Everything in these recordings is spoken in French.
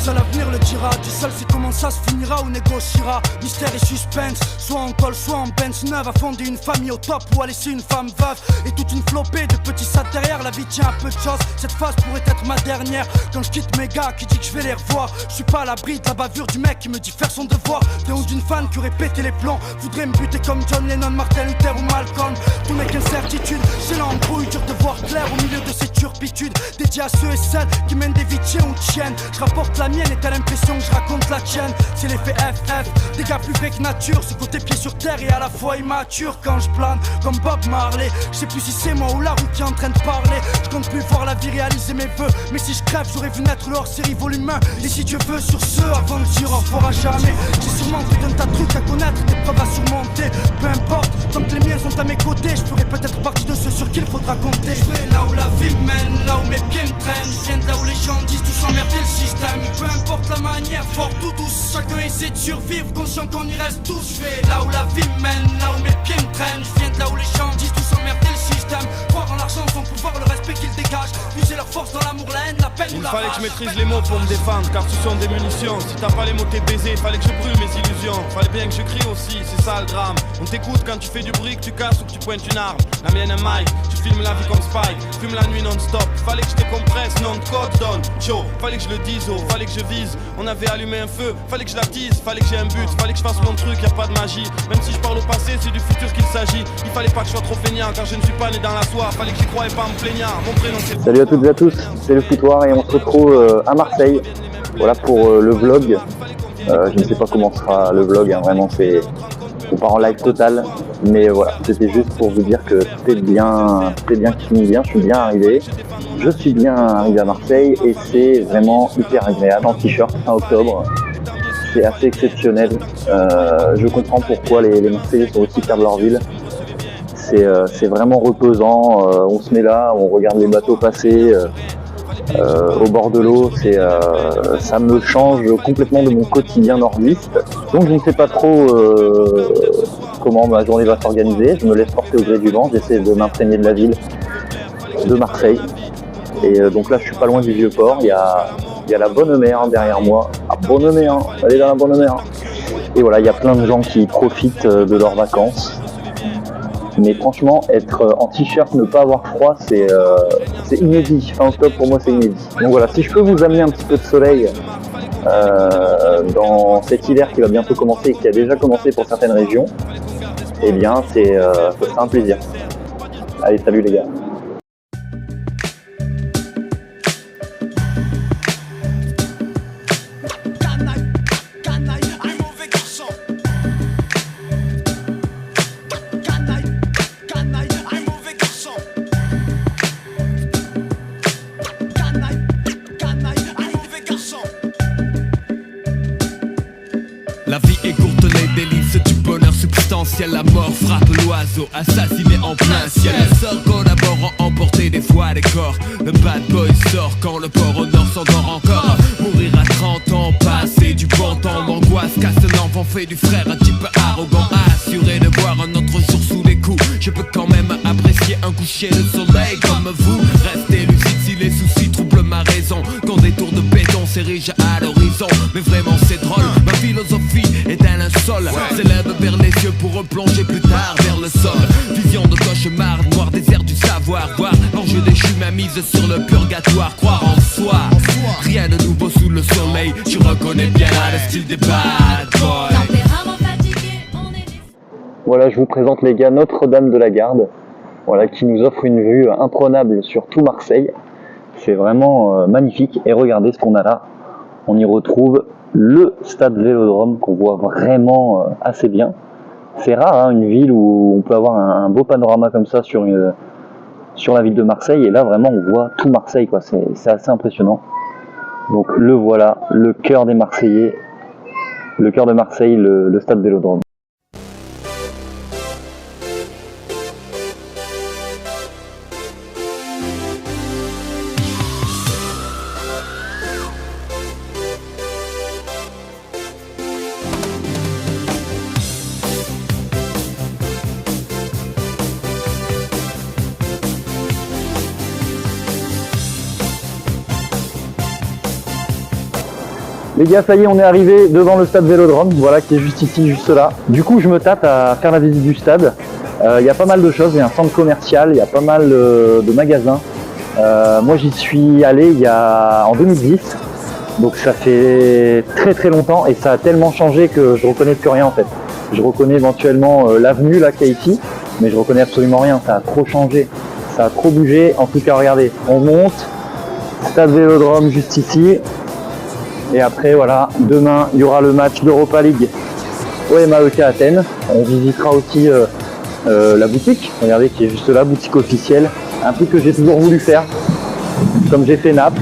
Seul l'avenir le dira, tu seul c'est comment ça se finira ou négociera. Mystère et suspense, soit en col, soit en Benz neuve. A fonder une famille au top ou à laisser une femme veuve. Et toute une flopée de petits sats derrière. La vie tient un peu de choses, cette phase pourrait être ma dernière. Quand je quitte mes gars qui dit que je vais les revoir, je suis pas à l'abri de la bavure du mec qui me dit faire son devoir. T'es ou d'une fan qui aurait pété les plombs, voudrait me buter comme John Lennon, Martin Luther ou Malcolm. Tout n'est qu'incertitude, c'est l'embrouille, dur de voir clair au milieu de ces turpitudes. Dédié à ceux et celles qui mènent des vies tiens ou tiennes. Je rapporte la mienne et t'as l'impression que je raconte la tienne. C'est l'effet FF, des gars plus vrais que nature. Ce côté pied sur terre et à la fois immature. Quand je plane comme Bob Marley, je sais plus si c'est moi ou la route qui est en train de parler. Je compte plus voir la vie réaliser mes vœux, mais si je crève j'aurais vu naître le hors-série volume 1. Et si Dieu veut sur ce, avant de dire au revoir à jamais, j'ai sûrement tout un tas de trucs à connaître, des preuves à surmonter. Peu importe, tant que les miens sont à mes côtés, je ferai peut-être partie de ceux sur qui il faudra compter. Je vais là où la vie me mène, là où mes pieds me traînent. Je viens de là où les gens disent tous emmerder le système. Peu importe la manière, fort ou douce, chacun essaie de survivre, conscient qu'on y reste tous. Je vais là où la vie me mène, là où mes pieds me traînent. Je viens de là où les gens disent tous emmerder le système. Croire en l'argent, son pouvoir, le respect qu'ils dégagent. Puiser leur force dans l'amour, la haine, la peine ou la rage. Il fallait que je maîtrise les mots pour me défendre, car ce sont des munitions. Si t'as pas les mots t'es baisé, fallait que je brûle mes illusions. Fallait bien que je crie aussi, c'est ça le drame. On t'écoute quand tu fais du bruit, que tu casses ou que tu pointes une arme. La mienne un mic, tu filmes la vie comme Spike. Fume la nuit non-stop, fallait que je décompresse, non de code donne. Chaud, fallait que je le dise, oh, fallait que je vise. On avait allumé un feu, fallait que je l'attise. Fallait que j'ai un but, fallait que je fasse mon truc, y a pas de magie. Même si je parle au passé, c'est du futur qu'il s'agit. Il fallait pas que je sois trop feignant, car je ne suis pas né dans la soie. Fallait que j'y croyais pas en me plaignant. Mon prénom c'est... Salut à toutes et à tous, c'est le Foutoir et on se retrouve à Marseille. Voilà pour le vlog. Je ne sais pas comment sera le vlog, hein, vraiment on part en live total. Mais voilà, c'était juste pour vous dire que c'était bien qui finit bien, je suis bien arrivé. Je suis bien arrivé à Marseille et c'est vraiment hyper agréable en t-shirt fin octobre. C'est assez exceptionnel. Je comprends pourquoi les Marseillais sont aussi fiers de leur ville. C'est vraiment reposant, on se met là, on regarde les bateaux passer au bord de l'eau, ça me change complètement de mon quotidien nordiste. Donc je ne sais pas trop comment ma journée va s'organiser, je me laisse porter au gré du vent, j'essaie de m'imprégner de la ville de Marseille. Et donc là je suis pas loin du Vieux-Port, il y a la Bonne Mer derrière moi. Ah, Bonne Mer, allez dans la Bonne Mer. Et voilà, il y a plein de gens qui profitent de leurs vacances. Mais franchement, être en t-shirt, ne pas avoir froid, c'est inédit. Fin octobre, pour moi, c'est inédit. Donc voilà, si je peux vous amener un petit peu de soleil dans cet hiver qui va bientôt commencer et qui a déjà commencé pour certaines régions, eh bien, ce sera un plaisir. Allez, salut les gars. La vie est courte, les délices du bonheur substantiel. La mort frappe l'oiseau, assassiné en plein ciel. Les sorts collaborent à emporter des fois des corps. Le bad boy sort quand le port au nord s'endort encore. Mourir à 30 ans, passer du bon temps. L'angoisse casse l'enfant, fait du frère un type arrogant. Assuré de voir un autre jour sous les coups. Je peux quand même apprécier un coucher de soleil comme vous. Restez lucide si les soucis troublent ma raison. Quand des tours de béton s'érigent à l'horizon. Mais vraiment c'est drôle, ma philosophie est un linceul, s'élève vers les cieux pour replonger plus tard vers le sol. Vision de cauchemar, noir désert du savoir. Voir l'enjeu déchu, ma mise sur le purgatoire. Croire en soi, rien de nouveau sous le soleil. Tu reconnais bien le style des bad boys. Voilà, je vous présente les gars Notre-Dame de la Garde, voilà, qui nous offre une vue imprenable sur tout Marseille. C'est vraiment magnifique et regardez ce qu'on a là. On y retrouve le stade Vélodrome qu'on voit vraiment assez bien. C'est rare, hein, une ville où on peut avoir un beau panorama comme ça sur la ville de Marseille. Et là, vraiment, on voit tout Marseille, quoi. C'est assez impressionnant. Donc le voilà, le cœur des Marseillais, le cœur de Marseille, le stade Vélodrome. Les gars, ça y est, on est arrivé devant le stade Vélodrome, voilà, qui est juste ici, juste là. Du coup, je me tâte à faire la visite du stade. Il y a pas mal de choses, il y a un centre commercial, il y a pas mal de magasins. Moi, j'y suis allé en 2010, donc ça fait très très longtemps et ça a tellement changé que je reconnais plus rien en fait. Je reconnais éventuellement l'avenue là qu'il y a ici, mais je reconnais absolument rien, ça a trop changé, ça a trop bougé. En tout cas, regardez, on monte, stade Vélodrome juste ici. Et après, voilà, demain, il y aura le match d'Europa League OMAEK Athènes. On visitera aussi la boutique, regardez, qui est juste là, boutique officielle. Un truc que j'ai toujours voulu faire, comme j'ai fait Naples.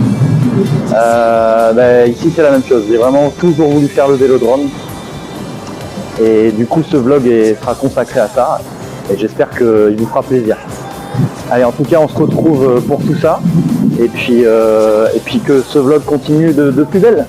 Ici, c'est la même chose. J'ai vraiment toujours voulu faire le Vélodrome. Et du coup, ce vlog sera consacré à ça. Et j'espère qu'il vous fera plaisir. Allez, en tout cas, on se retrouve pour tout ça. Et puis que ce vlog continue de plus belle.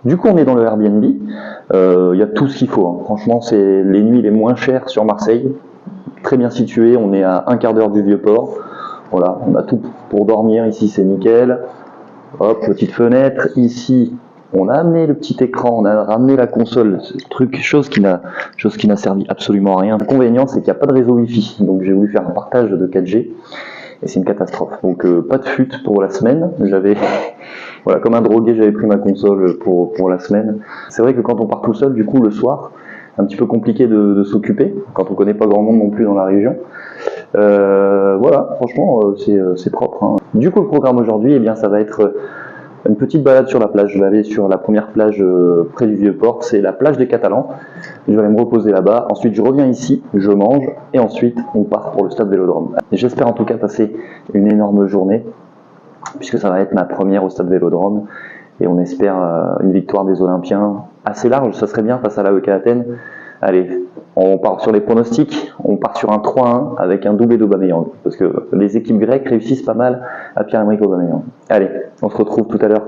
Du coup, on est dans le Airbnb. Il y a tout ce qu'il faut. Hein. Franchement, c'est les nuits les moins chères sur Marseille. Très bien situé. On est à un quart d'heure du Vieux-Port. Voilà, on a tout pour dormir. Ici, c'est nickel. Hop, petite fenêtre. Ici, on a amené le petit écran. On a ramené la console. Chose qui n'a servi absolument à rien. L'inconvénient, c'est qu'il n'y a pas de réseau Wi-Fi. Donc, j'ai voulu faire un partage de 4G. Et c'est une catastrophe. Donc, pas de fut pour la semaine. Voilà, comme un drogué, j'avais pris ma console pour la semaine. C'est vrai que quand on part tout seul, du coup, le soir, un petit peu compliqué de s'occuper, quand on connaît pas grand monde non plus dans la région. Voilà, franchement, c'est propre. Hein. Du coup, le programme aujourd'hui, eh bien, ça va être une petite balade sur la plage. Je vais aller sur la première plage près du Vieux-Port, c'est la plage des Catalans. Je vais aller me reposer là-bas. Ensuite, je reviens ici, je mange, et ensuite, on part pour le stade Vélodrome. J'espère en tout cas passer une énorme journée, puisque ça va être ma première au stade Vélodrome et on espère une victoire des Olympiens assez large, ça serait bien face à l'AEK Athènes. Allez, on part sur les pronostics, on part sur un 3-1 avec un doublé d'Aubameyang, parce que les équipes grecques réussissent pas mal à Pierre-Emerick Aubameyang. Allez, on se retrouve tout à l'heure.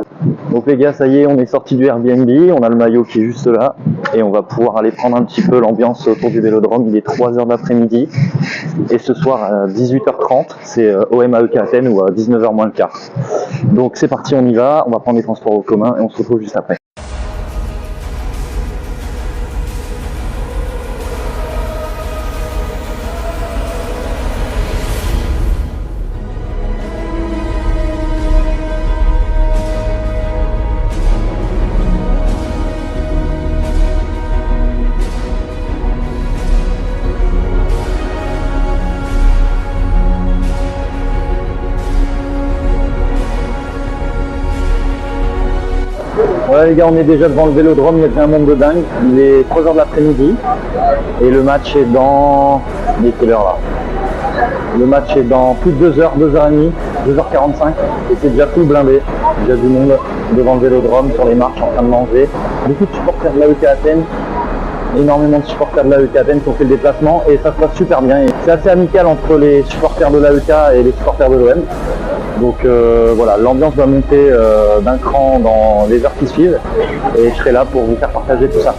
Donc les gars, ça y est, on est sorti du Airbnb, on a le maillot qui est juste là, et on va pouvoir aller prendre un petit peu l'ambiance autour du Vélodrome. Il est 3h d'après-midi, et ce soir à 18h30, c'est OMAEK Athènes, ou à 19h moins le quart. Donc c'est parti, on y va, on va prendre les transports en commun, et on se retrouve juste après. Voilà les gars, on est déjà devant le Vélodrome, il y a déjà un monde de dingue. Il est 3h de l'après-midi et le match est dans... Il est quelle heure là? Le match est dans plus de 2h, 2h30, 2h45 et c'est déjà tout blindé. Il y a du monde devant le Vélodrome, sur les marches, en train de manger. Beaucoup de supporters de l'AEK Athènes, énormément de supporters de l'AEK Athènes qui ont fait le déplacement et ça se passe super bien. C'est assez amical entre les supporters de l'AEK et les supporters de l'OM. Donc voilà, l'ambiance va monter d'un cran dans les heures qui suivent et je serai là pour vous faire partager tout ça.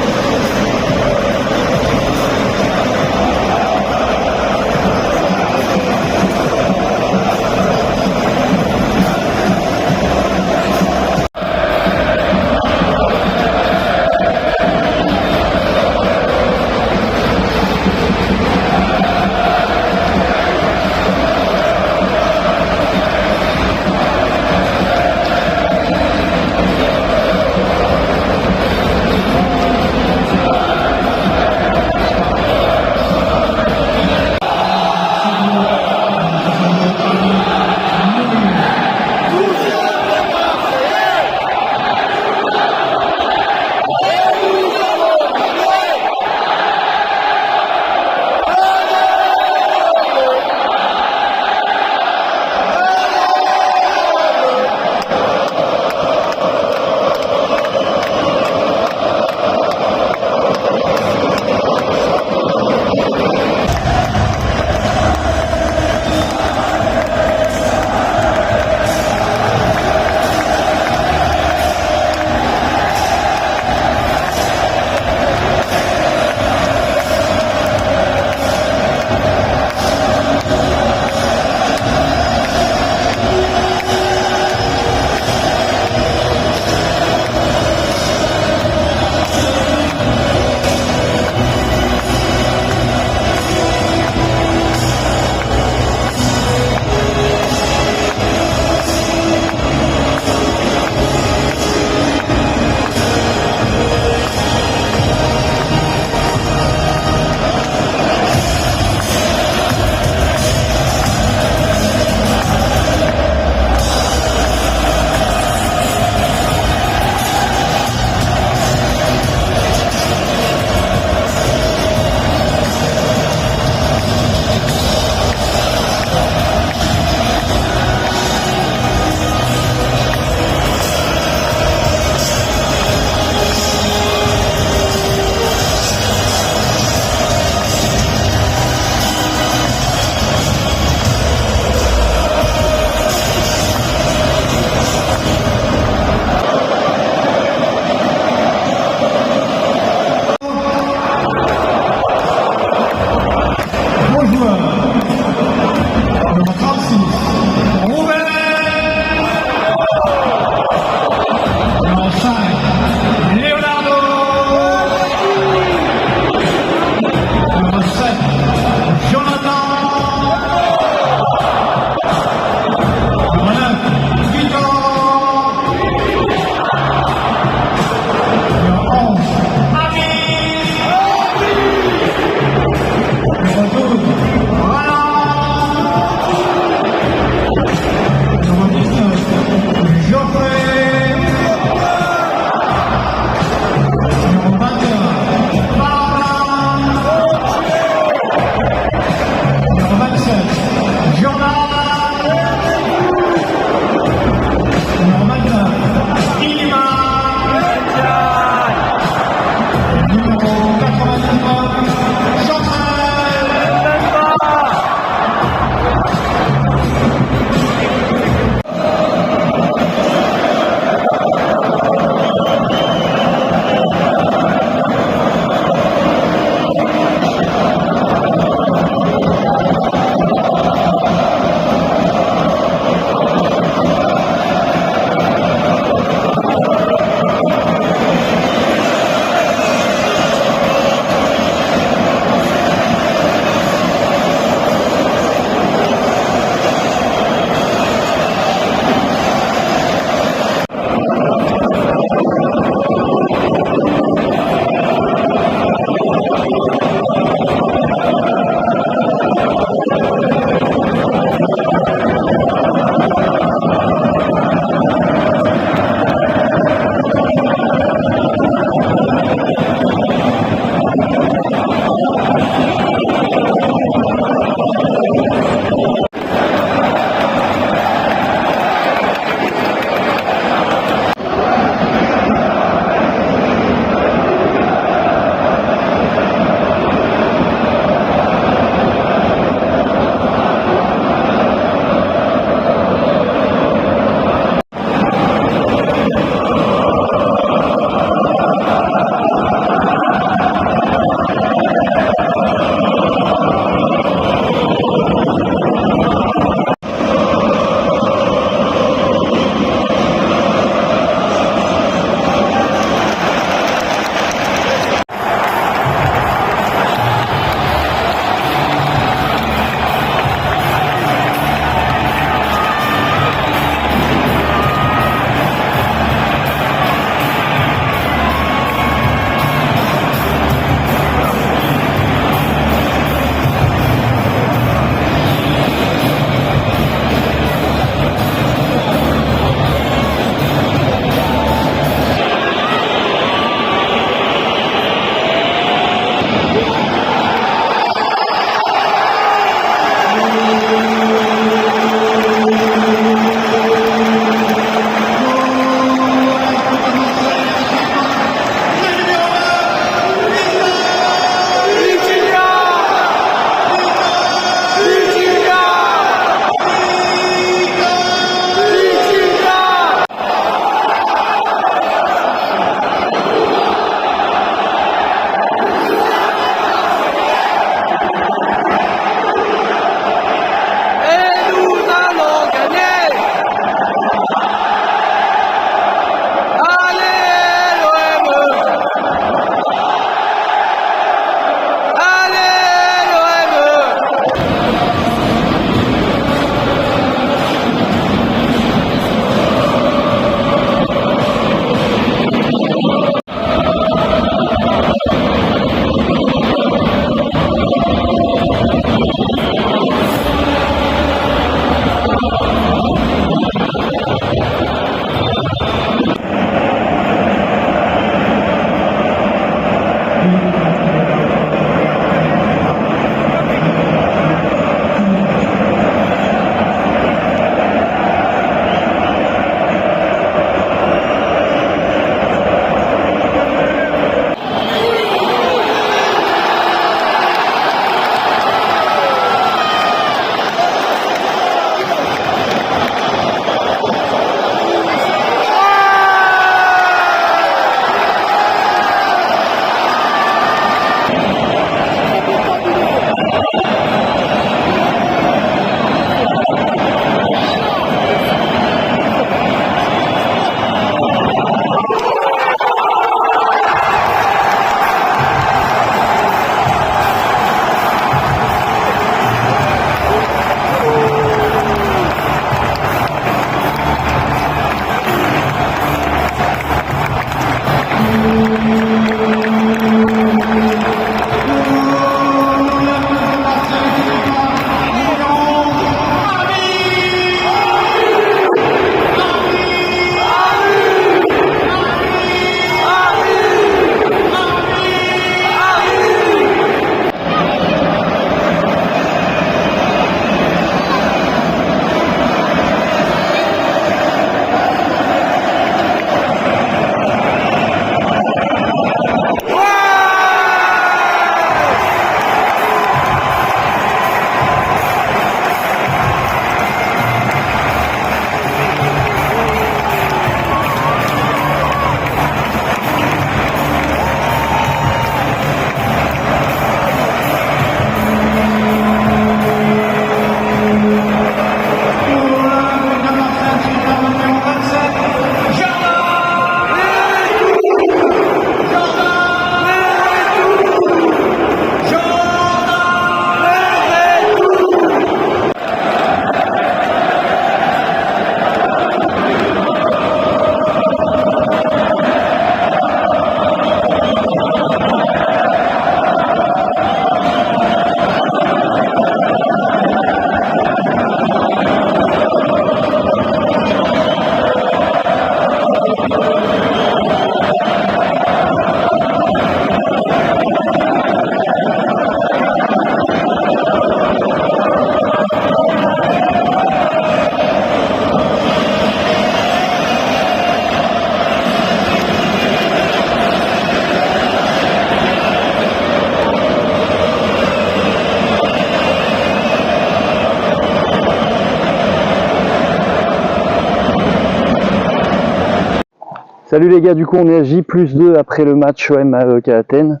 Salut les gars, du coup on est à J+2 après le match OM AEK Athènes,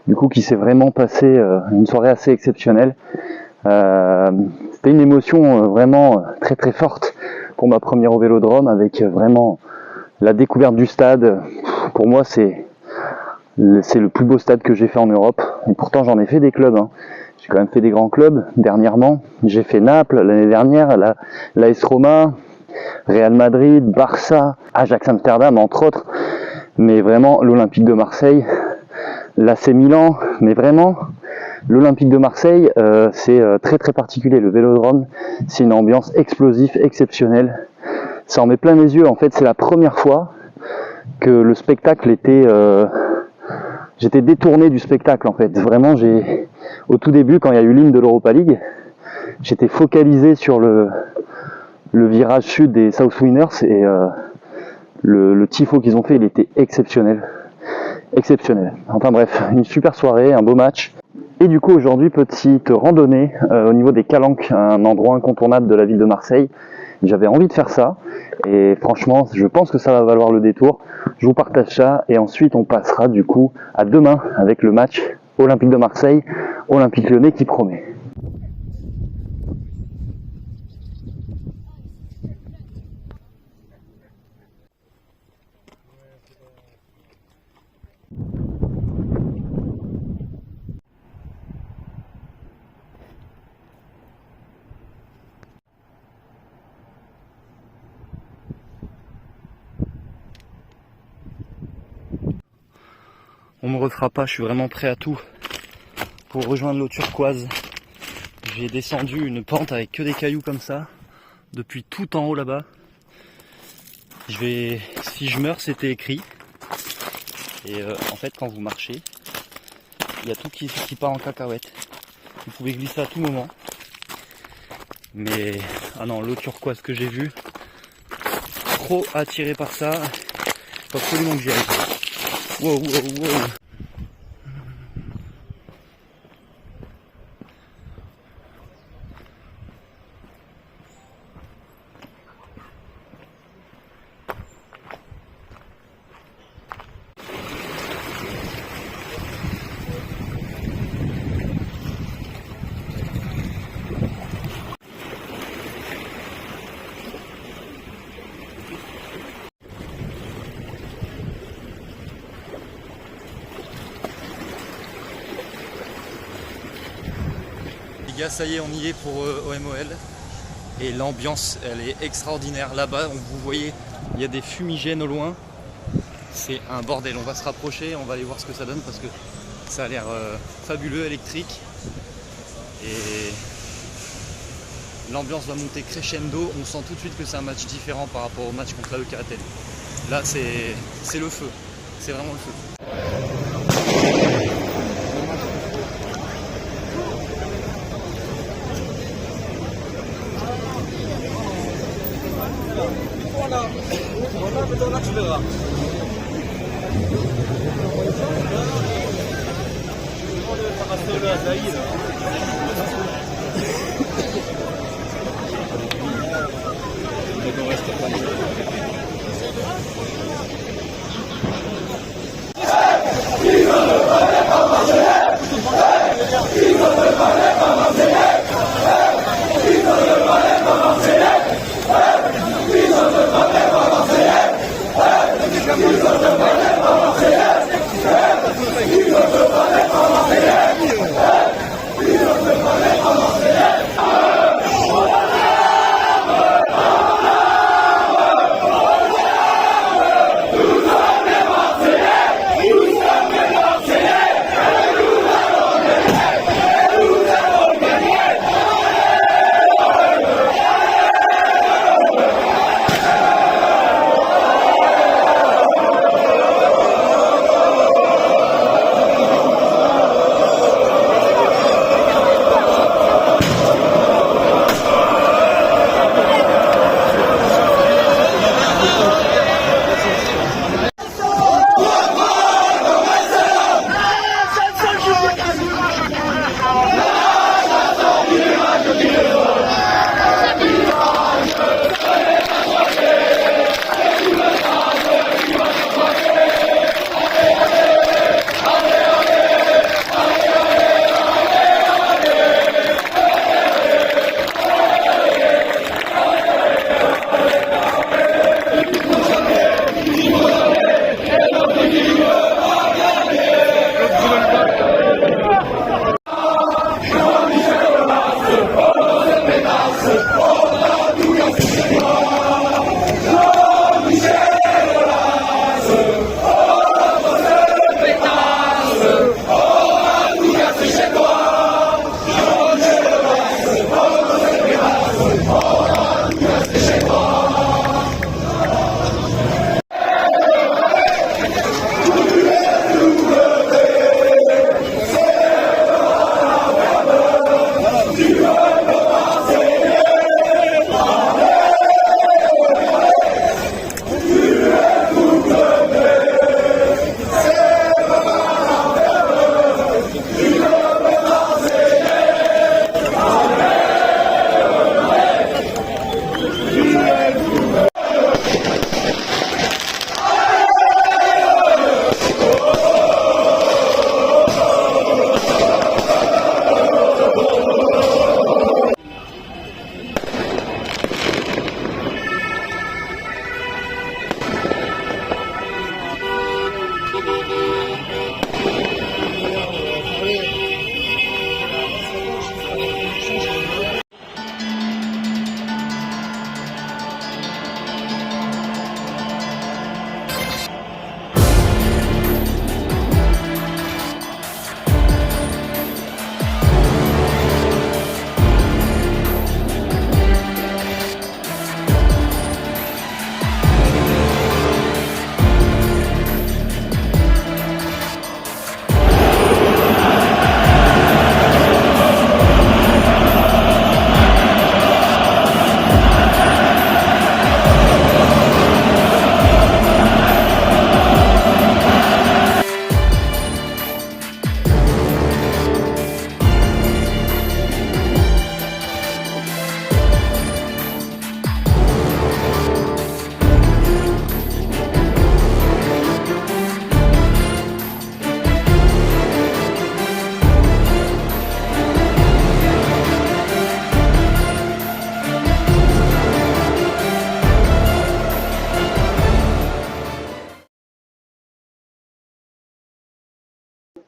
du coup qui s'est vraiment passé une soirée assez exceptionnelle. C'était une émotion vraiment très très forte pour ma première au Vélodrome, avec vraiment la découverte du stade. Pour moi c'est le plus beau stade que j'ai fait en Europe, et pourtant j'en ai fait des clubs, hein. J'ai quand même fait des grands clubs dernièrement, j'ai fait Naples l'année dernière, l'AS Roma, Real Madrid, Barça, Ajax Amsterdam entre autres, mais vraiment l'Olympique de Marseille, l'AC Milan, mais vraiment l'Olympique de Marseille c'est très très particulier. Le Vélodrome, c'est une ambiance explosive, exceptionnelle, ça en met plein les yeux. En fait c'est la première fois que le spectacle était j'étais détourné du spectacle en fait. Vraiment au tout début quand il y a eu l'hymne de l'Europa League, j'étais focalisé sur le virage sud des South Winners, et le tifo qu'ils ont fait, il était exceptionnel. Exceptionnel. Enfin bref, une super soirée, un beau match. Et du coup aujourd'hui, petite randonnée au niveau des Calanques, un endroit incontournable de la ville de Marseille. J'avais envie de faire ça, et franchement je pense que ça va valoir le détour. Je vous partage ça, et ensuite on passera du coup à demain avec le match Olympique de Marseille, Olympique Lyonnais qui promet. On me refera pas, je suis vraiment prêt à tout pour rejoindre l'eau turquoise. J'ai descendu une pente avec que des cailloux comme ça, depuis tout en haut là-bas. Si je meurs, c'était écrit. Et en fait, quand vous marchez, il y a tout qui part en cacahuète. Vous pouvez glisser à tout moment. Mais, ah non, l'eau turquoise que j'ai vue, trop attiré par ça, faut absolument que j'y aille. Wow, wow, wow. Les gars, ça y est, on y est pour OMOL, et l'ambiance elle est extraordinaire. Là-bas, vous voyez, il y a des fumigènes au loin, c'est un bordel. On va se rapprocher, on va aller voir ce que ça donne, parce que ça a l'air fabuleux, électrique, et l'ambiance va monter crescendo. On sent tout de suite que c'est un match différent par rapport au match contre l'AEK Athènes. Là c'est le feu, c'est vraiment le feu.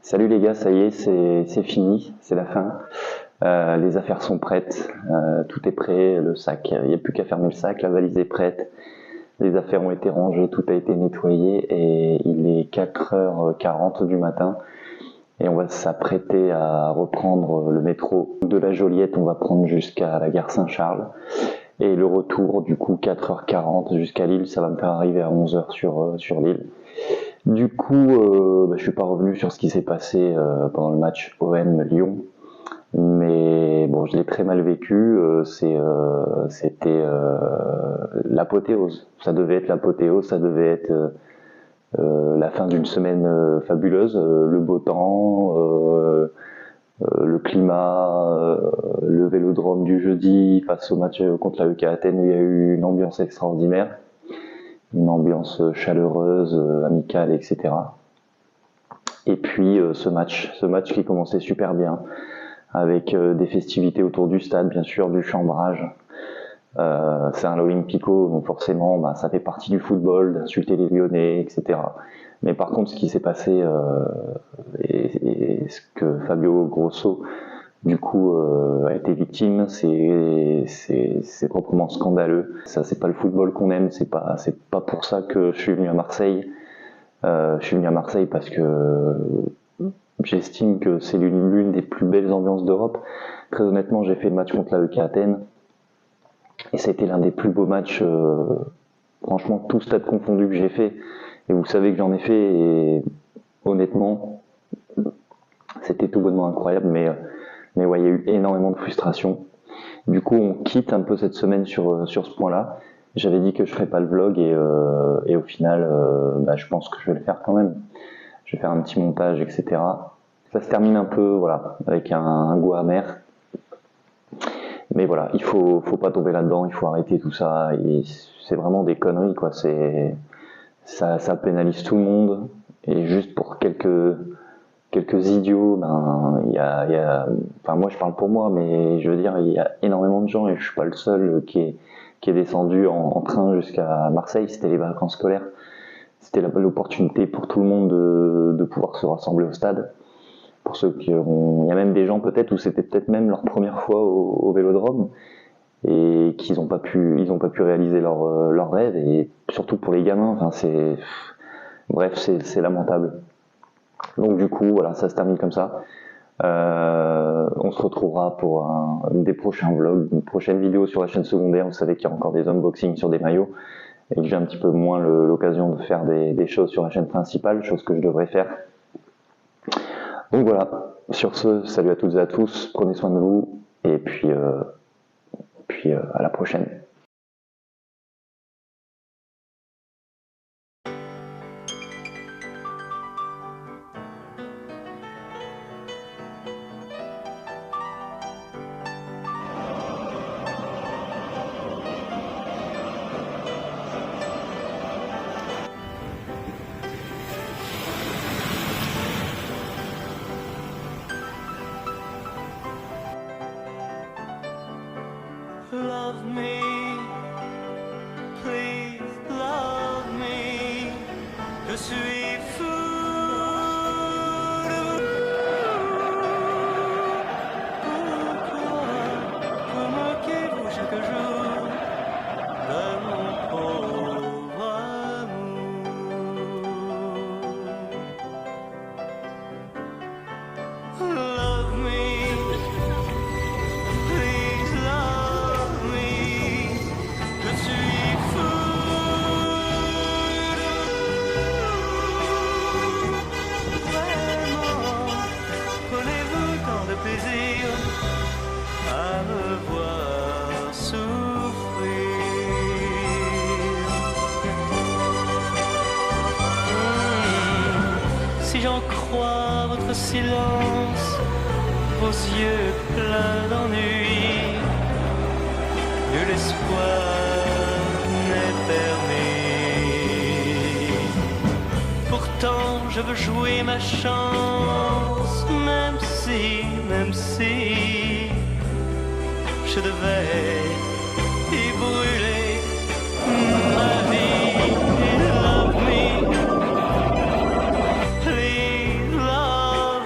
Salut les gars, ça y est, c'est fini, c'est la fin. Les affaires sont prêtes, tout est prêt, le sac, il n'y a plus qu'à fermer le sac, la valise est prête, les affaires ont été rangées, tout a été nettoyé et il est 4h40 du matin et on va s'apprêter à reprendre le métro de la Joliette, on va prendre jusqu'à la gare Saint-Charles et le retour du coup 4h40 jusqu'à Lille, ça va me faire arriver à 11h sur Lille. Du coup, je suis pas revenu sur ce qui s'est passé pendant le match OM Lyon. Mais bon, je l'ai très mal vécu. C'était l'apothéose. Ça devait être l'apothéose. Ça devait être la fin d'une semaine fabuleuse. Le beau temps, le climat, le vélodrome du jeudi face au match contre la UK Athènes où il y a eu une ambiance extraordinaire, une ambiance chaleureuse, amicale, etc. Et puis ce match qui commençait super bien, avec des festivités autour du stade, bien sûr, du chambrage. C'est un l'Olympico, donc forcément, ça fait partie du football, d'insulter les Lyonnais, etc. Mais par contre, ce qui s'est passé et ce que Fabio Grosso, du coup, a été victime, c'est proprement scandaleux. Ça, c'est pas le football qu'on aime. C'est pas pour ça que je suis venu à Marseille. Je suis venu à Marseille parce que j'estime que c'est l'une des plus belles ambiances d'Europe. Très honnêtement, j'ai fait le match contre la UK Athènes et ça a été l'un des plus beaux matchs, franchement, tout stade confondu que j'ai fait. Et vous savez que j'en ai fait et honnêtement, c'était tout bonnement incroyable. Mais ouais, il y a eu énormément de frustration. Du coup, on quitte un peu cette semaine sur ce point-là. J'avais dit que je ferais pas le vlog et au final, je pense que je vais le faire quand même. Je vais faire un petit montage, etc. Ça se termine un peu, voilà, avec un goût amer. Mais voilà, il faut pas tomber là-dedans, il faut arrêter tout ça. Et c'est vraiment des conneries, quoi. Ça pénalise tout le monde. Et juste pour quelques idiots, moi je parle pour moi, mais je veux dire, il y a énormément de gens et je suis pas le seul qui est descendu en train jusqu'à Marseille. C'était les vacances scolaires. C'était l'opportunité pour tout le monde de pouvoir se rassembler au stade. Pour ceux il y a même des gens peut-être où c'était peut-être même leur première fois au Vélodrome et qu'ils n'ont pas pu réaliser leur rêve, et surtout pour les gamins. C'est lamentable. Donc du coup, voilà, ça se termine comme ça. On se retrouvera pour un des prochains vlogs, une prochaine vidéo sur la chaîne secondaire. Vous savez qu'il y a encore des unboxings sur des maillots et que j'ai un petit peu moins l'occasion de faire des choses sur la chaîne principale, chose que je devrais faire. Donc voilà, sur ce, salut à toutes et à tous, prenez soin de vous, et puis à la prochaine. Love me, please love me. Je suis fou de vous. Pourquoi vous moquez-vous chaque jour de mon pauvre amour? Love me. Plaisir à me voir souffrir. Si j'en crois votre silence, vos yeux pleins d'ennui, nul espoir n'est permis. Pourtant je veux jouer ma chance, même si je devais y brûler ma vie. Love me, please love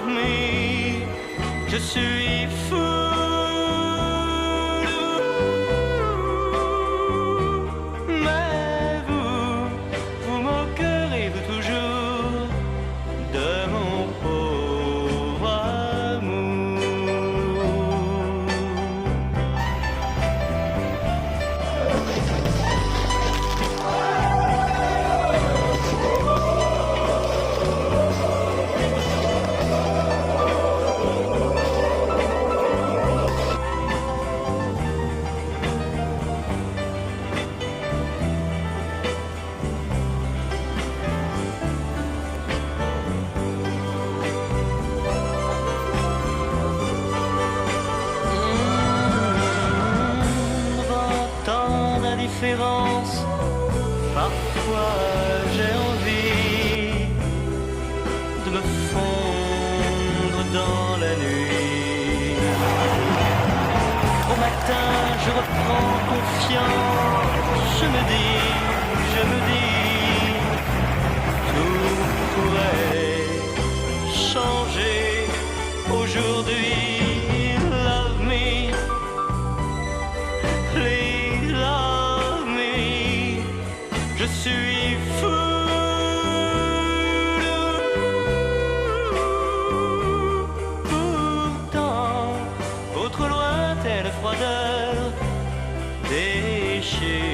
errance. Parfois j'ai envie de me fondre dans la nuit. Au matin je reprends confiance, je me dis, tout pourrait changer aujourd'hui. Love me, please love me, je suis fou. Pourtant, votre lointaine froideur déchire